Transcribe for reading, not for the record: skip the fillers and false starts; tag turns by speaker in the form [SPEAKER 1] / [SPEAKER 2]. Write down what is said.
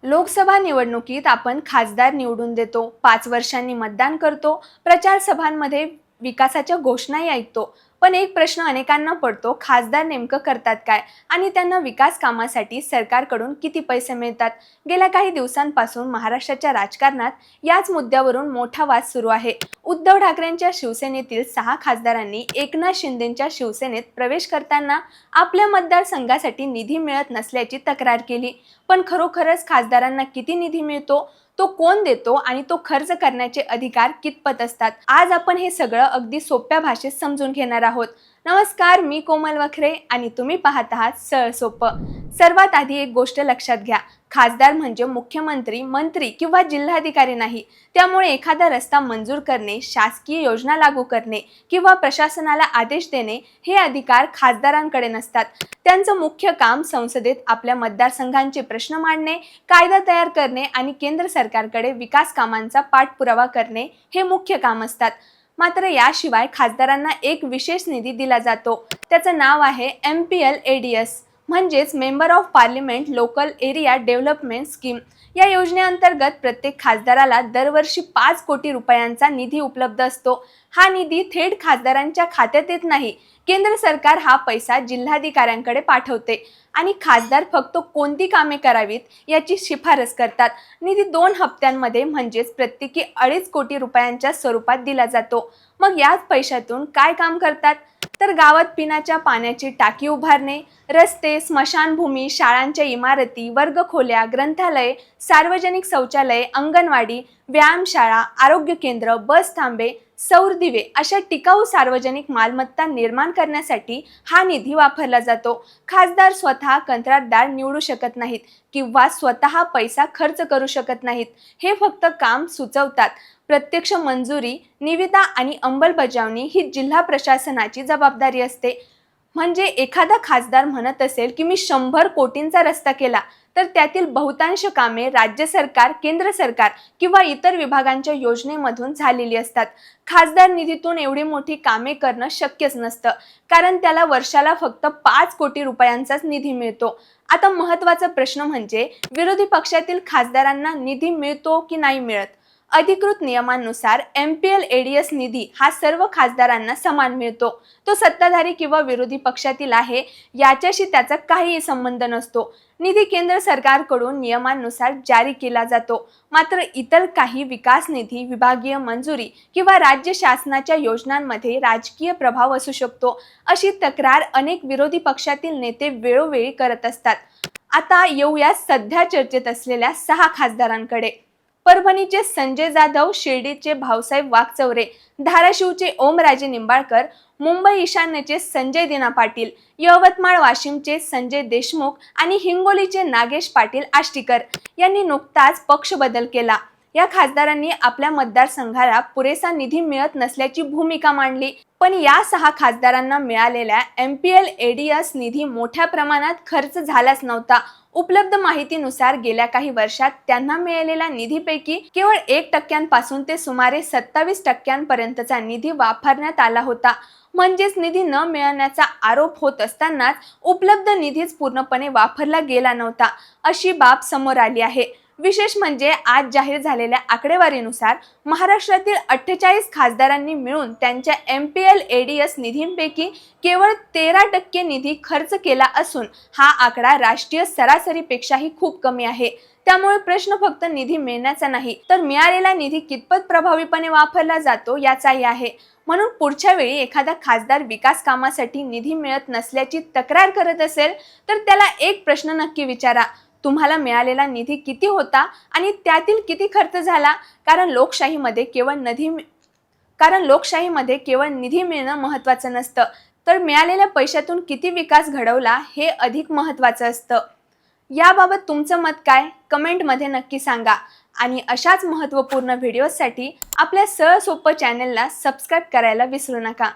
[SPEAKER 1] लोकसभा निवडणुकीत आपण खासदार निवडून देतो, 5 वर्षांनी मतदान करतो, प्रचार सभांमध्ये विकासाच्या घोषणाही ऐकतो. पण एक प्रश्न अनेकांना पडतो, खासदार नेमकं करतात काय आणि त्यांना विकास कामासाठी सरकारकडून किती पैसे मिळतात? गेल्या काही दिवसांपासून महाराष्ट्राच्या राजकारणात याच मुद्द्यावरून मोठा वाद सुरू आहे. उद्धव ठाकरेंच्या शिवसेनेतील 6 खासदारांनी एकनाथ शिंदेंच्या शिवसेनेत प्रवेश करताना आपल्या मतदारसंघासाठी निधी मिळत नसल्याची तक्रार केली. पण खरोखरच खासदारांना किती निधी मिळतो, तो कोण देतो आणि तो खर्च करण्याचे अधिकार कितपत असतात? आज आपण हे सगळं अगदी सोप्या भाषेत समजून घेणार आहोत. नमस्कार, मी कोमल वखरे आणि तुम्ही पाहत आहात सरळ सोपं. सर्वात आधी एक गोष्ट लक्षात घ्या, खासदार म्हणजे मुख्यमंत्री, मंत्री किंवा जिल्हाधिकारी नाही. त्यामुळे एखादा रस्ता मंजूर करणे, शासकीय योजना लागू करणे किंवा प्रशासनाला आदेश देणे हे अधिकार खासदारांकडे नसतात. त्यांचं मुख्य काम संसदेत आपल्या मतदारसंघांचे प्रश्न मांडणे, कायदा तयार करणे आणि केंद्र सरकारकडे विकास कामांचा पाठपुरावा करणे हे मुख्य काम असतात. मात्र याशिवाय खासदारांना एक विशेष निधी दिला जातो. त्याचं नाव आहे MPLADS, म्हणजेच member of parliament local area development scheme. या योजनेअंतर्गत प्रत्येक खासदाराला दरवर्षी 5 कोटी रुपयांचा निधी उपलब्ध असतो. हा निधी थेट खासदारांच्या खात्यात येत नाही. केंद्र सरकार हा पैसा जिल्हाधिकाऱ्यांकडे पाठवते आणि खासदार फक्त कोणती कामे करावीत याची शिफारस करतात. निधी 2 हप्त्यांमध्ये म्हणजेच प्रत्येकी 2.5 कोटी रुपयांच्या स्वरूपात दिला जातो. मग याच पैशातून काय काम करतात? तर गावात पिण्याच्या पाण्याची टाकी उभारणे, रस्ते, स्मशानभूमी, शाळांच्या इमारती, वर्गखोल्या, ग्रंथालये, सार्वजनिक शौचालये, अंगणवाडी, व्यायामशाळा, आरोग्य केंद्र, बस थांबे, सौर दिवे अशा टिकाऊ सार्वजनिक मालमत्ता निर्माण करण्यासाठी हा निधी वापरला जातो. खासदार स्वतः कंत्राटदार निवडू शकत नाहीत किंवा स्वतः पैसा खर्च करू शकत नाहीत. हे फक्त काम सुचवतात. प्रत्यक्ष मंजुरी, निविदा आणि अंमलबजावणी ही जिल्हा प्रशासनाची जबाबदारी असते. म्हणजे एखादा खासदार म्हणत असेल की मी 100 कोटींचा रस्ता केला, तर त्यातील बहुतांश कामे राज्य सरकार, केंद्र सरकार किंवा इतर विभागांच्या योजनेमधून झालेली असतात. खासदार निधीतून एवढी मोठी कामे करणं शक्यच नसतं, कारण त्याला वर्षाला फक्त 5 कोटी रुपयांचाच निधी मिळतो. आता महत्त्वाचा प्रश्न म्हणजे विरोधी पक्षातील खासदारांना निधी मिळतो की नाही मिळत? अधिकृत नियमांनुसार MPLADS निधी हा सर्व खासदारांना समान मिळतो. तो सत्ताधारी किंवा विरोधी पक्षातील आहे याच्याशी त्याचा काहीही संबंध नसतो. निधी केंद्र सरकारकडून नियमांनुसार जारी केला जातो. मात्र इतर काही विकास निधी, विभागीय मंजुरी किंवा राज्य शासनाच्या योजनांमध्ये राजकीय प्रभाव असू शकतो, अशी तक्रार अनेक विरोधी पक्षातील नेते वेळोवेळी करत असतात. आता येऊया सध्या चर्चेत असलेल्या 6 खासदारांकडे. परभणीचे संजय जाधव, शिर्डीचे भाऊसाहेब वाकचौरे, धाराशिवचे ओमराजे निंबाळकर, मुंबई ईशान्येचे संजय दिना पाटील, यवतमाळ वाशिमचे संजय देशमुख आणि हिंगोलीचे नागेश पाटील आष्टीकर यांनी नुकताच पक्ष बदल केला. या खासदारांनी आपल्या मतदारसंघाला पुरेसा निधी मिळत नसल्याची भूमिका मांडली. पण या 6 खासदारांना मिळालेल्या MPLADS निधी मोठ्या प्रमाणात खर्च झालाच नव्हता. उपलब्ध माहितीनुसार गेल्या काही वर्षात त्यांना मिळालेल्या निधीपैकी केवळ 1% ते सुमारे 27% निधी वापरण्यात आला होता. म्हणजेच निधी न मिळण्याचा आरोप होत असतानाच उपलब्ध निधीच पूर्णपणे वापरला गेला नव्हता, अशी बाब समोर आली आहे. विशेष म्हणजे आज जाहीर झालेल्या आकडेवारीनुसार महाराष्ट्रातील 48 खासदारांनी मिळून त्यांच्या MPLADS निधींपैकी केवळ 13% निधी खर्च केला असून हा आकडा राष्ट्रीय सरासरीपेक्षाही खूप कमी आहे. त्यामुळे प्रश्न फक्त निधी मिळण्याचा नाही, तर मिळालेला निधी कितपत प्रभावीपणे वापरला जातो याचाही आहे. म्हणून पुढच्या वेळी एखादा खासदार विकास कामासाठी निधी मिळत नसल्याची तक्रार करत असेल तर त्याला एक प्रश्न नक्की विचारा, तुम्हाला मिळालेला निधी किती होता आणि त्यातील किती खर्च झाला? कारण लोकशाहीमध्ये केवळ निधी मिळणं महत्त्वाचं नसतं, तर मिळालेल्या पैशातून किती विकास घडवला हे अधिक महत्त्वाचं असतं. याबाबत तुमचं मत काय? कमेंटमध्ये नक्की सांगा. आणि अशाच महत्त्वपूर्ण व्हिडिओसाठी आपल्या सरळ सोपं चॅनलला सबस्क्राईब करायला विसरू नका.